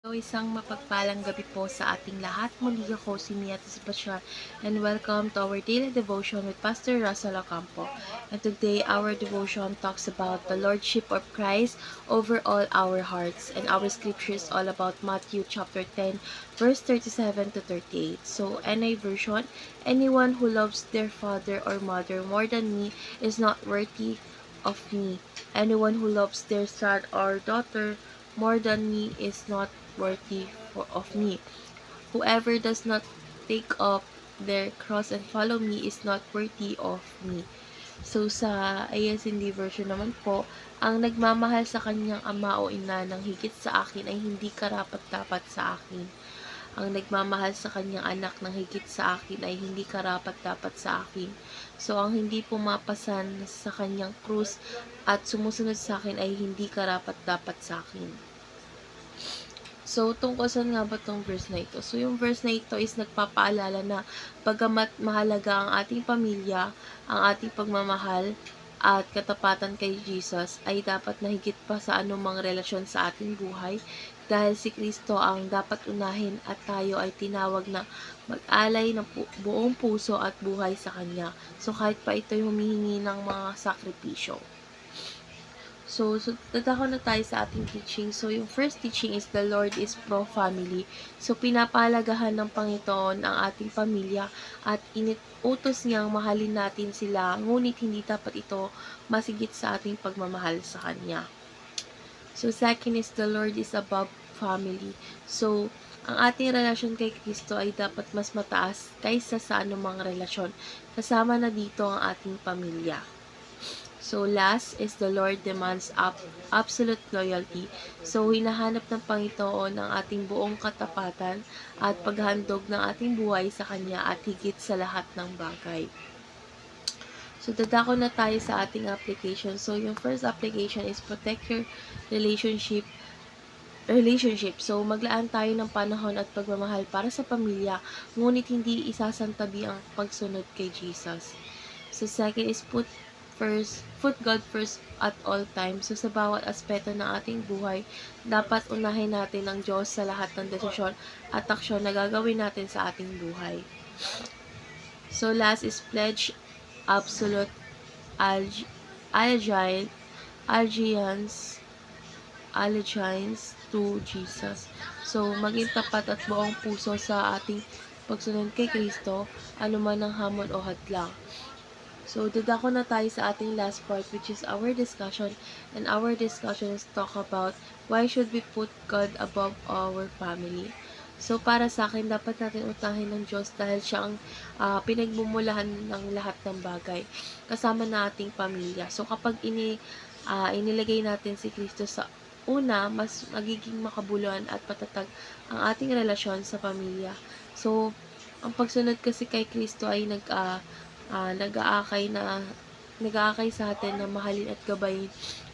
So, isang mapagpalang gabi po sa ating lahat. Muli ako si Mia Tisbachar and welcome to our daily devotion with Pastor Russell Ocampo. And today, our devotion talks about the Lordship of Christ over all our hearts. And our scripture is all about Matthew chapter 10, verse 37 to 38. So, NI version, anyone who loves their father or mother more than me is not worthy of me. Anyone who loves their son or daughter more than me is not of me. Whoever does not take up their cross and follow me is not worthy of me. So sa ASND version naman po, ang nagmamahal sa kanyang ama o ina ng higit sa akin ay hindi karapat-dapat sa akin. Ang nagmamahal sa kanyang anak ng higit sa akin ay hindi karapat-dapat sa akin. So ang hindi pumapasan sa kanyang krus at sumusunod sa akin ay hindi karapat-dapat sa akin. So, tungkol saan nga ba tong verse na ito? So, yung verse na ito is nagpapaalala na bagamat mahalaga ang ating pamilya, ang ating pagmamahal, at katapatan kay Jesus ay dapat na higit pa sa anumang relasyon sa ating buhay dahil si Kristo ang dapat unahin at tayo ay tinawag na mag-alay ng buong puso at buhay sa Kanya. So, kahit pa ito'y humihingi ng mga sakripisyo. So dadako na tayo sa ating teaching. So, yung first teaching is the Lord is pro-family. So, pinapalagahan ng Panginoon ang ating pamilya at inutos niyang mahalin natin sila, ngunit hindi dapat ito masigit sa ating pagmamahal sa Kanya. So, second is the Lord is above family. So, ang ating relasyon kay Kristo ay dapat mas mataas kaysa sa anumang relasyon. Kasama na dito ang ating pamilya. So, last is the Lord demands absolute loyalty. So, hinahanap ng Panginoon ang ating buong katapatan at paghandog ng ating buhay sa Kanya at higit sa lahat ng bagay. So, dadako na tayo sa ating application. So, yung first application is protect your relationship. So, maglaan tayo ng panahon at pagmamahal para sa pamilya, ngunit hindi isasantabi ang pagsunod kay Jesus. So, second is put God first at all times. So, sa bawat aspeto ng ating buhay, dapat unahin natin ang Diyos sa lahat ng desisyon at aksyon na gagawin natin sa ating buhay. So, last is pledge absolute allegiance to Jesus. So, maging tapat at buong puso sa ating pagsunod kay Kristo, anuman ang hamon o hadlang. So, dadako na tayo sa ating last part, which is our discussion. And our discussion is talk about why should we put God above our family. So, para sa akin, dapat natin utahin ng Diyos dahil siya ang pinagmumulahan ng lahat ng bagay. Kasama na ating pamilya. So, kapag inilagay natin si Kristo sa una, mas magiging makabuluhan at patatag ang ating relasyon sa pamilya. So, ang pagsunod kasi kay Kristo ay nag-aakay sa atin na mahalin at gabayin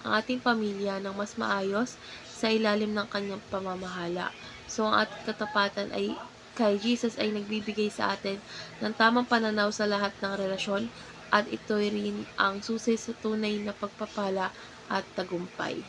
ang ating pamilya ng mas maayos sa ilalim ng kanyang pamamahala. So, ang ating katapatan ay kay Jesus ay nagbibigay sa atin ng tamang pananaw sa lahat ng relasyon at ito rin ang susi sa tunay na pagpapala at tagumpay.